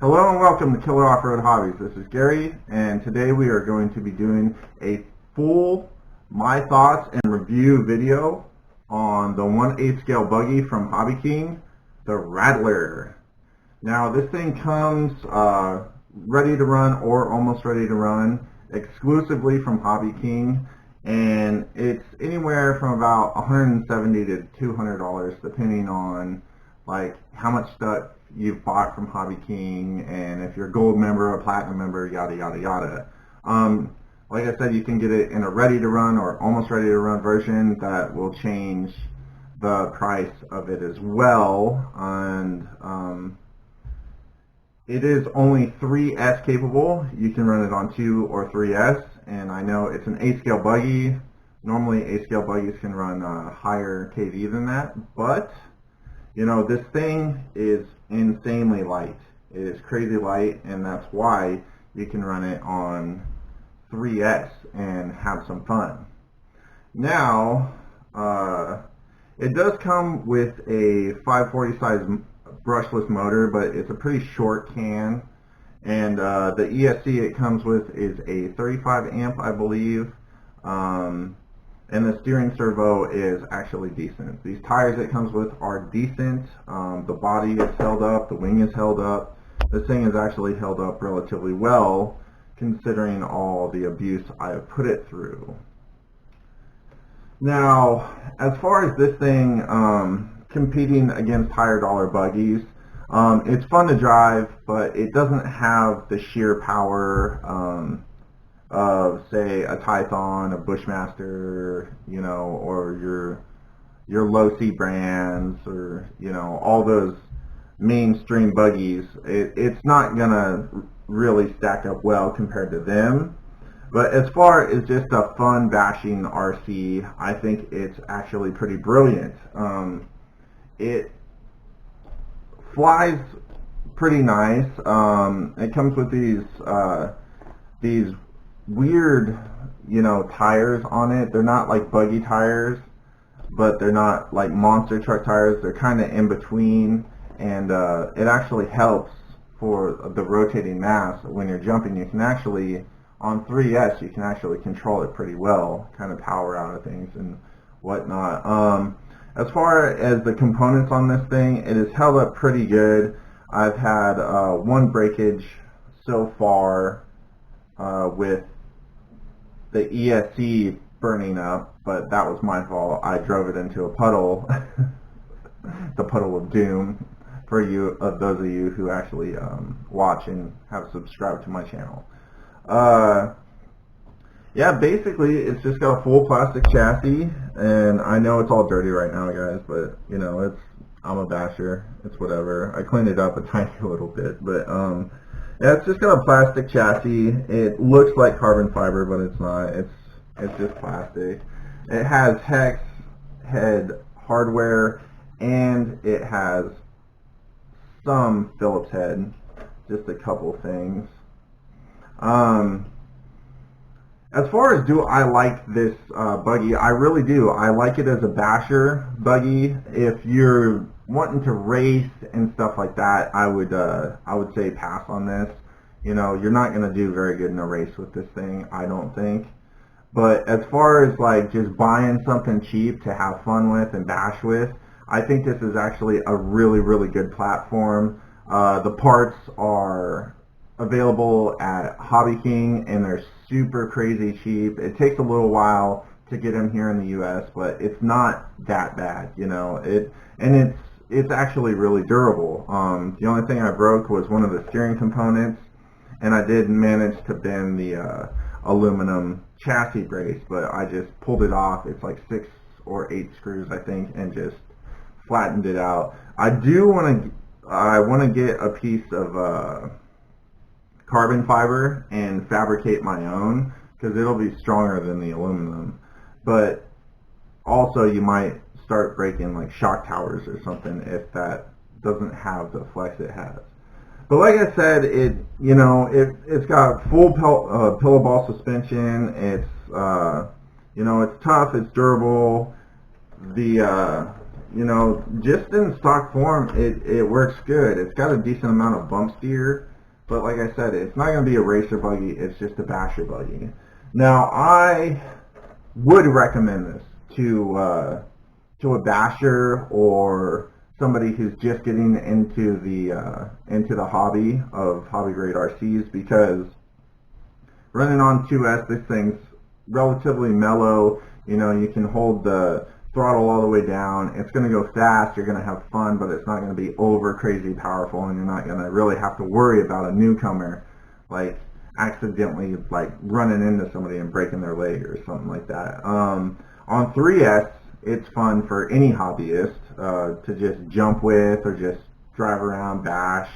Hello and welcome to Killer Off-Road Hobbies. This is Gary, and today we are going to be doing a full my thoughts and review video on the 1/8 scale buggy from HobbyKing, the Rattler. Now this thing comes ready to run or almost ready to run exclusively from HobbyKing, and it's anywhere from about $170 to $200 depending on like how much stuff you've bought from HobbyKing and if you're a gold member or a platinum member, yada yada yada. Like I said, you can get it in a ready to run or almost ready to run version that will change the price of it as well. And it is only 3S capable. You can run it on 2 or 3S, and I know it's an 8 scale buggy. Normally 8 scale buggies can run higher KV than that, but you know, this thing is insanely light. It is crazy light, and that's why you can run it on 3S and have some fun. Now, it does come with a 540 size brushless motor, but it's a pretty short can, and the ESC it comes with is a 35 amp, I believe. And the steering servo is actually decent. These tires it comes with are decent. The body is held up, the wing is held up. This thing is actually held up relatively well considering all the abuse I have put it through. Now, as far as this thing competing against higher dollar buggies, it's fun to drive, but it doesn't have the sheer power of, say, a Tython, a Bushmaster, you know, or your low-C brands, or, you know, all those mainstream buggies. It's not gonna really stack up well compared to them. But as far as just a fun bashing RC, I think it's actually pretty brilliant. It flies pretty nice. It comes with these weird, you know, tires on it. They're not like buggy tires, but they're not like monster truck tires. They're kind of in between, and it actually helps for the rotating mass when you're jumping. You can actually, on 3S, you can actually control it pretty well, kind of power out of things and whatnot. As far as the components on this thing, it is held up pretty good. I've had one breakage so far with the ESC burning up, but that was my fault. I drove it into a puddle, the puddle of doom, for you, those of you who actually watch and have subscribed to my channel. Yeah, basically it's just got a full plastic chassis, and I know it's all dirty right now, guys, but you know, I'm a basher. It's whatever. I cleaned it up a tiny little bit, but yeah, it's just got a plastic chassis. It looks like carbon fiber, but it's not. It's just plastic. It has hex head hardware, and it has some Phillips head, just a couple things. As far as do I like this buggy, I really do. I like it as a basher buggy. If you're wanting to race and stuff like that, I would say pass on this. You know, you're not going to do very good in a race with this thing, I don't think. But as far as like just buying something cheap to have fun with and bash with, I think this is actually a really, really good platform. The parts are available at HobbyKing, and they're super crazy cheap. It takes a little while to get them here in the US, but it's not that bad, you know. It's actually really durable. The only thing I broke was one of the steering components, and I did manage to bend the aluminum chassis brace, but I just pulled it off. It's like 6 or 8 screws, I think, and just flattened it out. I want to get a piece of carbon fiber and fabricate my own, because it'll be stronger than the aluminum. But also you might start breaking like shock towers or something if that doesn't have the flex it has. But like I said, it's got full pillow ball suspension. It's you know, it's tough, it's durable. The just in stock form, it works good. It's got a decent amount of bump steer. But like I said, it's not going to be a racer buggy, it's just a basher buggy. Now, I would recommend this to a basher or somebody who's just getting into the hobby of hobby grade RCs, because running on 2S, this thing's relatively mellow. You know, you can hold the throttle all the way down. It's going to go fast. You're going to have fun, but it's not going to be over crazy powerful, and you're not going to really have to worry about a newcomer like accidentally like running into somebody and breaking their leg or something like that. On 3S, it's fun for any hobbyist to just jump with or just drive around, bash.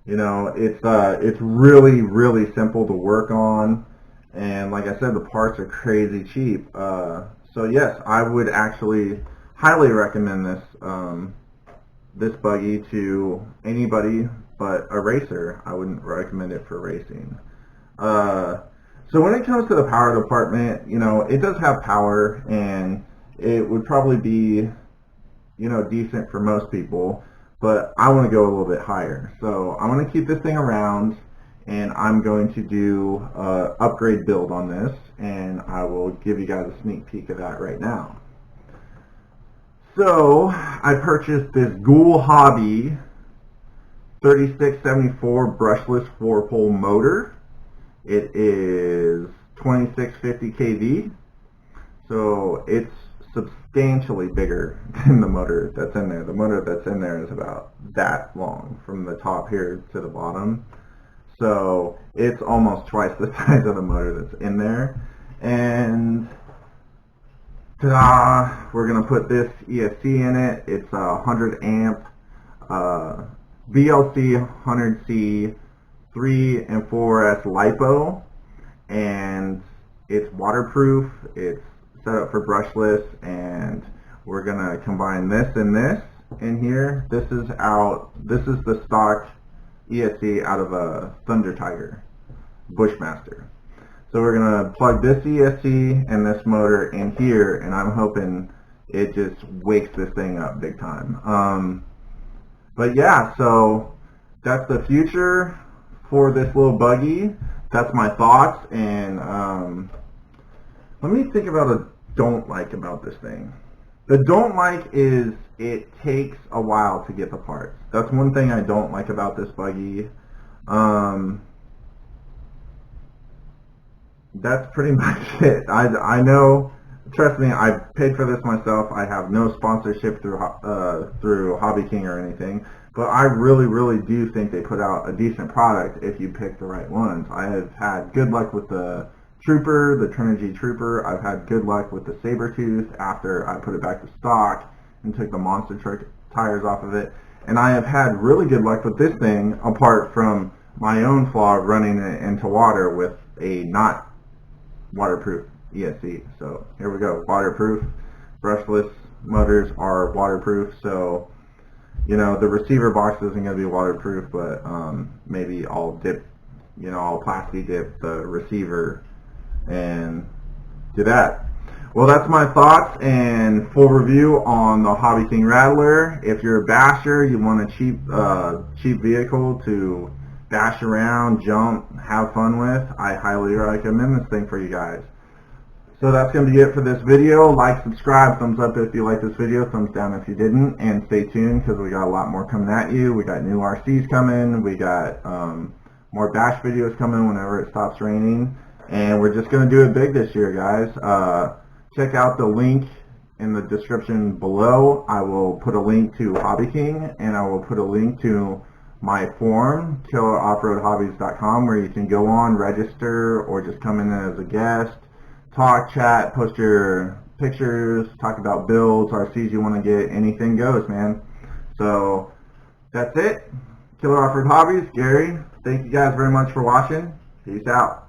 You know, it's really, really simple to work on, and like I said, the parts are crazy cheap. So yes, I would actually highly recommend this buggy to anybody but a racer. I wouldn't recommend it for racing. So when it comes to the power department, you know, it does have power, and it would probably be, you know, decent for most people, but I want to go a little bit higher. So I'm going to keep this thing around, and I'm going to do an upgrade build on this, and I will give you guys a sneak peek of that right now. So I purchased this Ghoul Hobby 3674 brushless 4-pole motor. It is 2650 kV, so it's substantially bigger than the motor that's in there. The motor that's in there is about that long from the top here to the bottom. So it's almost twice the size of the motor that's in there. And ta-da, we're going to put this ESC in it. It's a 100 amp VLC 100C 3 and 4S LiPo, and it's waterproof. It's set up for brushless, and we're going to combine this and this in here. This is the stock ESC out of a Thunder Tiger Bushmaster. So we're going to plug this ESC and this motor in here, and I'm hoping it just wakes this thing up big time. But yeah, so that's the future for this little buggy. That's my thoughts, and let me think about a don't like about this thing. The don't like is it takes a while to get the parts. That's one thing I don't like about this buggy. That's pretty much it. I know, trust me, I paid for this myself. I have no sponsorship through HobbyKing or anything, but I really do think they put out a decent product if you pick the right ones. I have had good luck with the Trooper, the Trinergy Trooper. I've had good luck with the Sabertooth after I put it back to stock and took the monster truck tires off of it. And I have had really good luck with this thing, apart from my own flaw of running it into water with a not waterproof ESC. So here we go, waterproof. Brushless motors are waterproof, so you know the receiver box isn't going to be waterproof, but maybe I'll dip, you know, I'll plastic dip the receiver and do that. Well, that's my thoughts and full review on the HobbyKing Rattler. If you're a basher, you want a cheap vehicle to bash around, jump, have fun with, I highly recommend this thing for you guys. So that's going to be it for this video. Like, subscribe, thumbs up if you like this video, thumbs down if you didn't, and stay tuned because we got a lot more coming at you. We got new RCs coming, we got more bash videos coming whenever it stops raining, and we're just going to do it big this year, guys. Check out the link in the description below. I will put a link to HobbyKing, and I will put a link to my forum, KillerOffroadHobbies.com, where you can go on, register, or just come in as a guest, talk, chat, post your pictures, talk about builds, RCs you want to get, anything goes, man. So that's it. Killer Off-Road Hobbies, Gary. Thank you guys very much for watching. Peace out.